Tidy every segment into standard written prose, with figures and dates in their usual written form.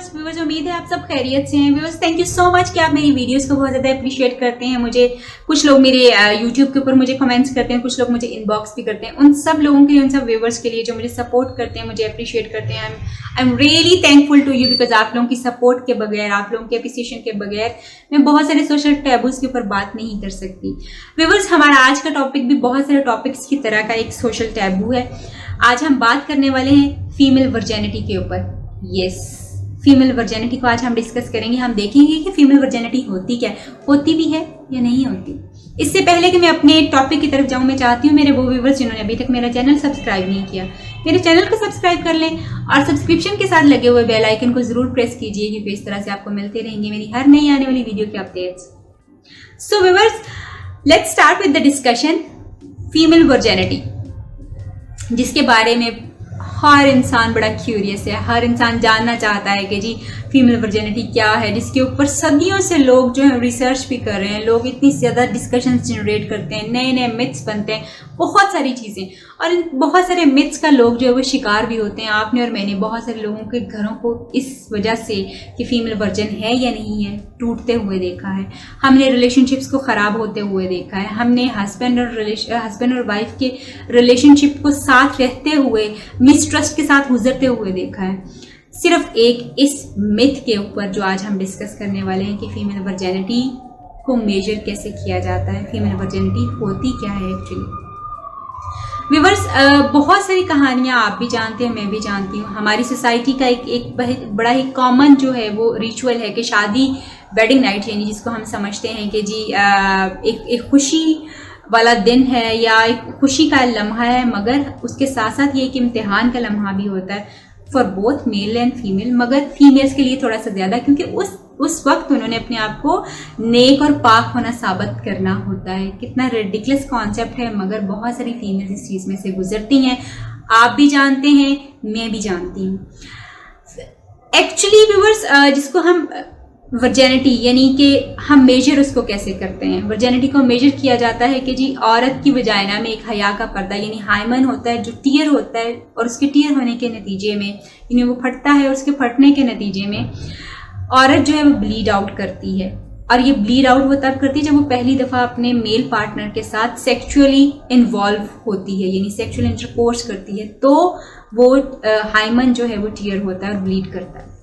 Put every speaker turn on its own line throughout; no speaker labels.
Viewers उम्मीद है आप सब खैरियत से हैं। Viewers thank you so much कि आप मेरी वीडियोस को बहुत ज़्यादा अप्रिशिएट करते हैं। मुझे कुछ लोग मेरे यूट्यूब के ऊपर मुझे कमेंट्स करते हैं, कुछ लोग मुझे इनबॉक्स भी करते हैं। उन सब लोगों के लिए, उन सब व्यूअर्स के लिए जो मुझे सपोर्ट करते हैं, मुझे अप्रिशिएट करते हैं, I am really thankful to you, because आप लोगों की सपोर्ट के बगैर, आप लोगों के अप्रिसिएशन के बगैर मैं बहुत सारे सोशल टैबूज के ऊपर बात नहीं कर सकती। व्यूअर्स हमारा आज का टॉपिक भी बहुत सारे टॉपिक्स की तरह का एक सोशल टैबू है। आज हम बात करने वाले हैं फीमेल वर्जिनिटी के ऊपर। यस, फीमेल वर्जिनिटी को आज हम डिस्कस करेंगे। हम देखेंगे कि फीमेल वर्जिनिटी होती क्या है, होती भी है या नहीं होती। इससे पहले कि मैं अपने टॉपिक की तरफ जाऊं, मैं चाहती हूं मेरे वो व्यूअर्स जिन्होंने अभी तक मेरा चैनल सब्सक्राइब नहीं किया, मेरे चैनल को सब्सक्राइब कर लें और सब्सक्रिप्शन के साथ लगे हुए बेल आइकन को जरूर प्रेस कीजिए, क्योंकि इस तरह से आपको मिलते रहेंगे मेरी हर नई आने वाली वीडियो के updates. So viewers let's start with the discussion female virginity, जिसके बारे में हर इंसान बड़ा क्यूरियस है। हर इंसान जानना चाहता है कि जी फीमेल वर्जिनिटी क्या है, जिसके ऊपर सदियों से लोग जो है रिसर्च भी कर रहे हैं। लोग इतनी ज़्यादा डिस्कशंस जनरेट करते हैं, नए नए मिथ्स बनते हैं, बहुत सारी चीज़ें, और इन बहुत सारे मिथ्स का लोग जो है वो शिकार भी होते हैं। आपने और मैंने बहुत सारे लोगों के घरों को इस वजह से कि फीमेल वर्जिन है या नहीं है टूटते हुए देखा है। हमने रिलेशनशिप्स को ख़राब होते हुए देखा है। हमने हस्बैंड और वाइफ के रिलेशनशिप को साथ रहते हुए मिसट्रस्ट के साथ गुजरते हुए देखा है। सिर्फ एक इस मिथ के ऊपर जो आज हम डिस्कस करने वाले हैं कि फीमेल वर्जिनिटी को मेजर कैसे किया जाता है, फीमेल वर्जिनिटी होती क्या है एक्चुअली। व्यूअर्स बहुत सारी कहानियां आप भी जानते हैं, मैं भी जानती हूँ। हमारी सोसाइटी का एक बड़ा ही कॉमन जो है वो रिचुअल है कि शादी, वेडिंग नाइट, यानी जिसको हम समझते हैं कि जी एक खुशी वाला दिन है या एक खुशी का लम्हा है, मगर उसके साथ साथ ये एक इम्तिहान का लम्हा भी होता है for both male and female, मगर फीमेल्स के लिए थोड़ा सा ज़्यादा, क्योंकि उस वक्त उन्होंने अपने आप को नेक और पाक होना साबित करना होता है। कितना रिडिकुलस कॉन्सेप्ट है, मगर बहुत सारी फीमेल्स इस चीज़ में से गुजरती हैं। आप भी जानते हैं, मैं भी जानती हूँ। एक्चुअली व्यूअर्स जिसको हम वर्जिनिटी यानी कि हम मेजर उसको कैसे करते हैं, वर्जिनिटी को मेजर किया जाता है कि जी औरत की वजाइना में एक हया का पर्दा यानी हाइमन होता है, जो टीयर होता है, और उसके टीयर होने के नतीजे में यानी वो फटता है, और उसके फटने के नतीजे में औरत जो है वो ब्लीड आउट करती है। और ये ब्लीड आउट वो तब करती है जब वो पहली दफ़ा अपने मेल पार्टनर के साथ सेक्सुअली इन्वॉल्व होती है, यानी सेक्सुअल इंटरकोर्स करती है, तो वो हाइमन जो है वो टीयर होता है और ब्लीड करता है।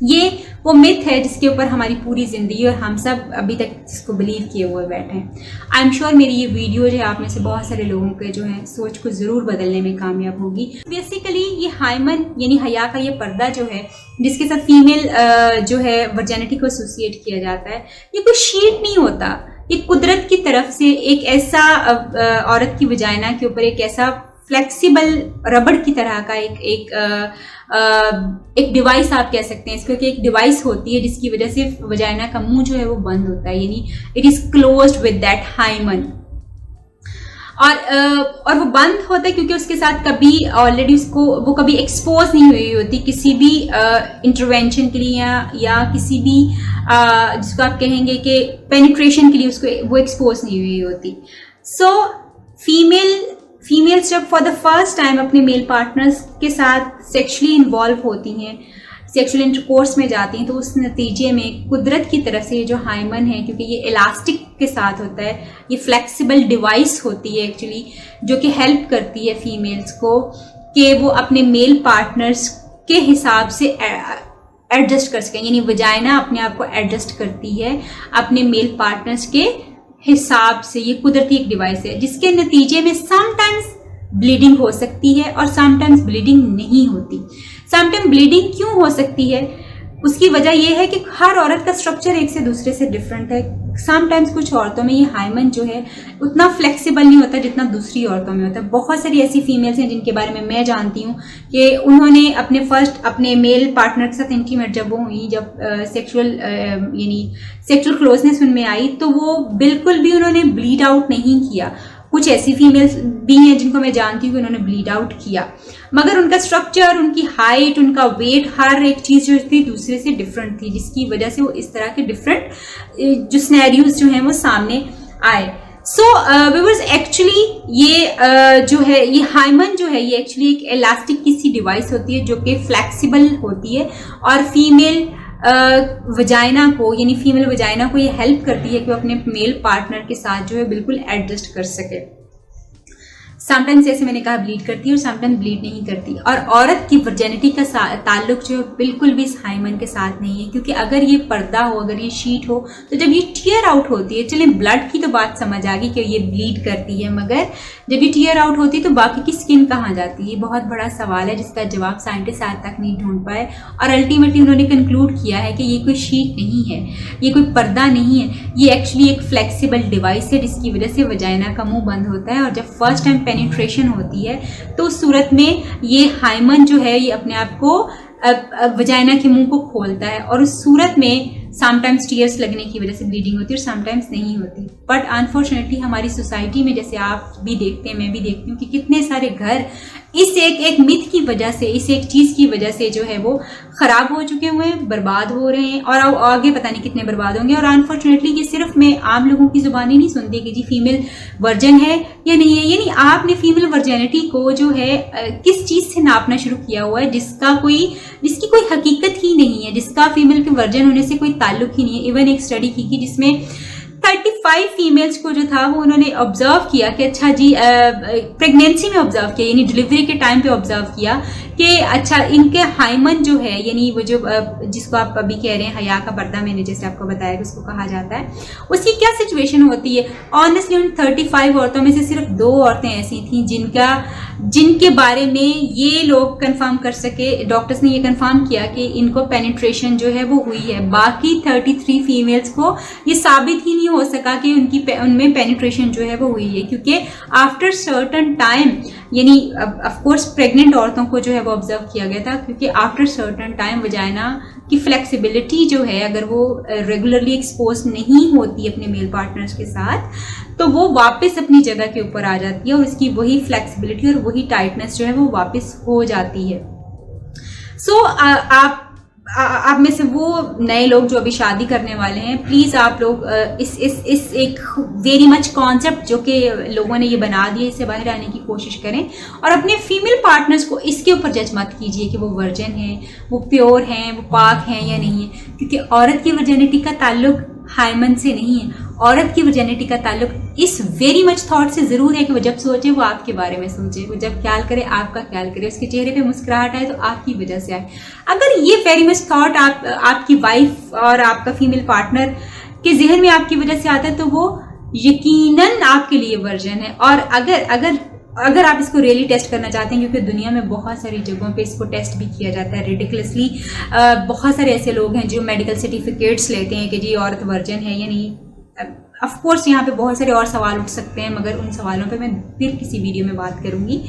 ये वो मिथ है जिसके ऊपर हमारी पूरी जिंदगी और हम सब अभी तक जिसको बिलीव किए हुए बैठे हैं। आई एम श्योर मेरी ये वीडियो जो है आप में से बहुत सारे लोगों के जो है सोच को ज़रूर बदलने में कामयाब होगी। बेसिकली ये हाइमन यानी हया का ये पर्दा जो है, जिसके साथ फीमेल जो है वर्जिनिटी को एसोसिएट किया जाता है, ये कोई शीट नहीं होता। ये कुदरत की तरफ से एक ऐसा औरत की वजाइना के ऊपर एक ऐसा फ्लेक्सिबल रबड़ की तरह का एक डिवाइस आप कह सकते हैं इसको, कि एक डिवाइस होती है जिसकी वजह से वजाइना का मुंह जो है वो बंद होता है, यानी it is closed with that hymen. और वो बंद होता है क्योंकि उसके साथ कभी ऑलरेडी वो कभी एक्सपोज नहीं हुई होती किसी भी इंटरवेंशन के लिए या किसी भी जिसको आप कहेंगे कि पेनिट्रेशन के लिए उसको वो एक्सपोज नहीं हुई होती। सो फीमेल्स जब फॉर द फर्स्ट टाइम अपने मेल पार्टनर्स के साथ सेक्सुअली इन्वॉल्व होती हैं, सेक्सुअल इंटरकोर्स में जाती हैं, तो उस नतीजे में कुदरत की तरफ से ये जो हाइमन है, क्योंकि ये इलास्टिक के साथ होता है, ये फ्लेक्सिबल डिवाइस होती है एक्चुअली, जो कि हेल्प करती है फीमेल्स को कि वो अपने मेल पार्टनर्स के हिसाब से एडजस्ट कर सकें। यानी वजाइना अपने आप को एडजस्ट करती है अपने मेल पार्टनर्स के हिसाब से। ये कुदरती एक डिवाइस है जिसके नतीजे में समटाइम्स ब्लीडिंग हो सकती है और समटाइम्स ब्लीडिंग नहीं होती। समटाइम ब्लीडिंग क्यों हो सकती है, उसकी वजह यह है कि हर औरत का स्ट्रक्चर एक से दूसरे से डिफरेंट है। समटाइम्स कुछ औरतों में ये हाइमन जो है उतना फ्लेक्सिबल नहीं होता जितना दूसरी औरतों में होता है। बहुत सारी ऐसी फीमेल्स हैं जिनके बारे में मैं जानती हूँ कि उन्होंने अपने मेल पार्टनर के साथ इंटीमेट जब वो हुई, जब सेक्सुअल क्लोजनेस उनमें आई, तो वो बिल्कुल भी उन्होंने ब्लीड आउट नहीं किया। कुछ ऐसी फीमेल्स भी हैं जिनको मैं जानती हूँ कि उन्होंने ब्लीड आउट किया, मगर उनका स्ट्रक्चर, उनकी हाइट, उनका वेट, हर एक चीज़ जो थी दूसरे से डिफरेंट थी, जिसकी वजह से वो इस तरह के डिफरेंट जो सिनेरियोज जो हैं वो सामने आए। सो व्यूअर्स एक्चुअली ये जो है ये हाइमन जो है ये एक्चुअली एक इलास्टिक की सी डिवाइस होती है जो कि फ्लेक्सिबल होती है और फीमेल वजाइना को यानी फीमेल वजाइना को ये हेल्प करती है कि वो अपने मेल पार्टनर के साथ जो है बिल्कुल एडजस्ट कर सके। समटाइम्स जैसे मैंने कहा ब्लीड करती है और समटाइम्स ब्लीड नहीं करती। और औरत की वर्जिनिटी का ताल्लुक जो है बिल्कुल भी इस हाइमन के साथ नहीं है, क्योंकि अगर ये पर्दा हो, अगर ये शीट हो, तो जब ये टीयर आउट होती है, चले ब्लड की तो बात समझ आ गई कि ये ब्लीड करती है, मगर जब ये टीयर आउट होती है तो बाकी की स्किन कहाँ जाती है? बहुत बड़ा सवाल है जिसका जवाब साइंटिस्ट आज तक नहीं ढूंढ पाए। और अल्टीमेटली उन्होंने कंक्लूड किया है कि ये कोई शीट नहीं है, ये कोई पर्दा नहीं है, ये एक्चुअली एक फ्लेक्सिबल डिवाइस है जिसकी वजह से वजाइना का मुंह बंद होता है। और जब फर्स्ट टाइम पेनिट्रेशन होती है तो उस सूरत में ये हाइमन जो है ये अपने आप को वजाइना के मुंह को खोलता है और उस सूरत में समटाइम्स टीयर्स लगने की वजह से ब्लीडिंग होती है और समटाइम्स नहीं होती। बट अनफॉर्चुनेटली हमारी सोसाइटी में, जैसे आप भी देखते हैं, मैं भी देखती हूँ कि कितने सारे घर इस एक मिथ की वजह से, इस एक चीज की वजह से जो है वो खराब हो चुके हुए हैं, बर्बाद हो रहे हैं और आगे पता नहीं कितने बर्बाद होंगे। और अनफॉर्चुनेटली ये सिर्फ मैं आम लोगों की जुबानी नहीं सुनती कि जी फीमेल वर्जन है या नहीं है, यानी आपने फीमेल वर्जिनिटी को जो है किस चीज से नापना शुरू किया हुआ है जिसकी कोई हकीकत ही नहीं है, जिसका फीमेल के वर्जन होने से कोई ताल्लुक ही नहीं है। इवन एक स्टडी की जिसमें 35 फीमेल्स को जो था वो उन्होंने ऑब्जर्व किया कि अच्छा जी प्रेगनेंसी में ऑब्जर्व किया, यानी डिलीवरी के टाइम पे ऑब्जर्व किया कि अच्छा इनके हाइमन जो है, यानी वो जो जिसको आप अभी कह रहे हैं हया का पर्दा, मैंने जैसे आपको बताया कि उसको कहा जाता है, उसकी क्या सिचुएशन होती है। ऑनेस्टली उन 35 औरतों में से सिर्फ 2 औरतें ऐसी थीं जिनके बारे में ये लोग कंफर्म कर सके, डॉक्टर्स ने ये कंफर्म किया कि इनको पेनिट्रेशन जो है वो हुई है। बाकी 33 फीमेल्स को ये साबित ही नहीं हो सका कि उनमें पेनिट्रेशन जो है वो हुई है, क्योंकि आफ्टर सर्टन टाइम, यानी ऑफ कोर्स प्रेग्नेंट औरतों को जो है वो ऑब्जर्व किया गया था, क्योंकि आफ्टर सर्टन टाइम वजाइना की फ्लेक्सिबिलिटी जो है अगर वो रेगुलरली एक्सपोज नहीं होती अपने मेल पार्टनर्स के साथ तो वो वापस अपनी जगह के ऊपर आ जाती है और उसकी वही फ्लेक्सिबिलिटी और वही टाइटनेस जो है वो वापस हो जाती है। सो आप में से वो नए लोग जो अभी शादी करने वाले हैं, प्लीज आप लोग इस एक वेरी मच कॉन्सेप्ट जो कि लोगों ने ये बना दिया, इससे बाहर आने की कोशिश करें और अपने फीमेल पार्टनर्स को इसके ऊपर जज मत कीजिए कि वो वर्जिन हैं, वो प्योर हैं, वो पाक हैं या नहीं है, क्योंकि औरत की वर्जिनिटी का ताल्लुक हाइमन से नहीं है। औरत की वर्जिनिटी का ताल्लुक इस वेरी मच थॉट से जरूर है कि वो जब सोचे वो आपके बारे में सोचे, वो जब ख्याल करे आपका ख्याल करे, उसके चेहरे पे मुस्कुराहट आए तो आपकी वजह से आए। अगर ये वेरी मच थॉट आपकी वाइफ और आपका फीमेल पार्टनर के जहन में आपकी वजह से आता है तो वो यकीनन आपके लिए वर्जिन है। और अगर आप इसको रियली टेस्ट करना चाहते हैं, क्योंकि दुनिया में बहुत सारी जगहों पे इसको टेस्ट भी किया जाता है रिडिकुलसली, बहुत सारे ऐसे लोग हैं जो मेडिकल सर्टिफिकेट्स लेते हैं कि जी औरत वर्जिन है या नहीं। ऑफ कोर्स यहाँ पे बहुत सारे और सवाल उठ सकते हैं, मगर उन सवालों पे मैं फिर किसी वीडियो में बात करूंगी।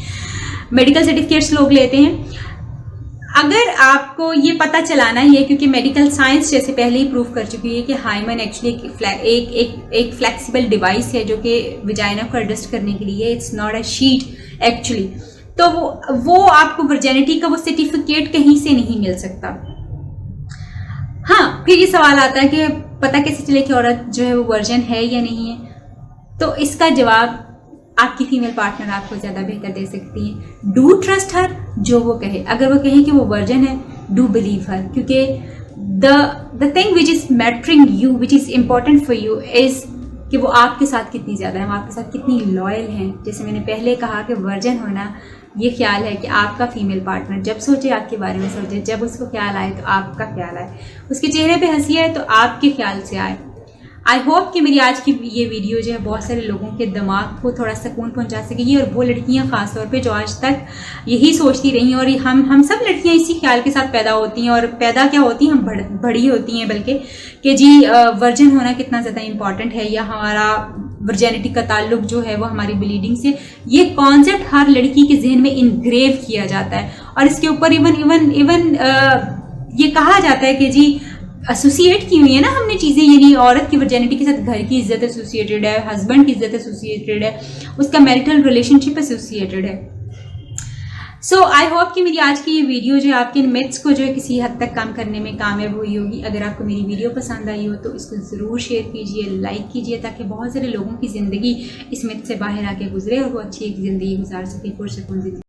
मेडिकल सर्टिफिकेट्स लोग लेते हैं। अगर आपको ये पता चलाना ही है, क्योंकि मेडिकल साइंस जैसे पहले ही प्रूव कर चुकी है कि हाइमन एक्चुअली एक फ्लेक्सिबल डिवाइस है जो कि वजाइना को एडजस्ट करने के लिए, it's not a sheet actually, तो वो आपको वर्जिनिटी का वो सर्टिफिकेट कहीं से नहीं मिल सकता। हाँ, फिर ये सवाल आता है कि पता कैसे चले कि औरत जो है वो वर्जिन है या नहीं है, तो इसका जवाब आपकी फीमेल पार्टनर आपको ज्यादा बेहतर दे सकती है। डू ट्रस्ट हर, जो वो कहे, अगर वो कहे कि वो वर्जिन है, डू बिलीव हर, क्योंकि the thing which is mattering you, which is important for you is कि वो आपके साथ कितनी ज्यादा है, वो आपके साथ कितनी लॉयल हैं। जैसे मैंने पहले कहा कि वर्जिन होना ये ख्याल है कि आपका फीमेल पार्टनर जब सोचे आपके बारे में सोचे, जब उसको ख्याल आए तो आपका ख्याल आए, उसके चेहरे पे हंसी आए तो आपके ख्याल से आए। आई होप कि मेरी आज की ये वीडियो जो है बहुत सारे लोगों के दिमाग को थोड़ा सुकून पहुंचा सकेगी, और वो लड़कियां खासतौर पे जो आज तक यही सोचती रही हैं, और हम सब लड़कियां इसी ख्याल के साथ पैदा होती हैं, और पैदा क्या होती हैं, हम बड़ी होती हैं बल्कि, कि जी वर्जिन होना कितना ज़्यादा इंपॉर्टेंट है, या हमारा वर्जिनिटी का ताल्लुक जो है वो हमारी ब्लीडिंग से, ये कॉन्सेप्ट हर लड़की के जहन में इनग्रेव किया जाता है। और इसके ऊपर इवन ये कहा जाता है कि जी एसोसिएट की हुई है ना हमने चीज़ें, यानी औरत की वर्जिनिटी के साथ घर की इज्जत एसोसिएटेड है, हस्बैंड की इज्जत एसोसिएटेड है, उसका मैरिटल रिलेशनशिप एसोसिएटेड है। सो आई होप कि मेरी आज की ये वीडियो जो है आपके मिथ्स को जो है किसी हद तक कम करने में कामयाब हुई होगी। अगर आपको मेरी वीडियो पसंद आई हो तो इसको ज़रूर शेयर कीजिए, लाइक कीजिए, ताकि बहुत सारे लोगों की ज़िंदगी इस मिथ से बाहर आके गुजरे और वो अच्छी एक ज़िंदगी गुजार सके, पुरसकून ज़िंदगी।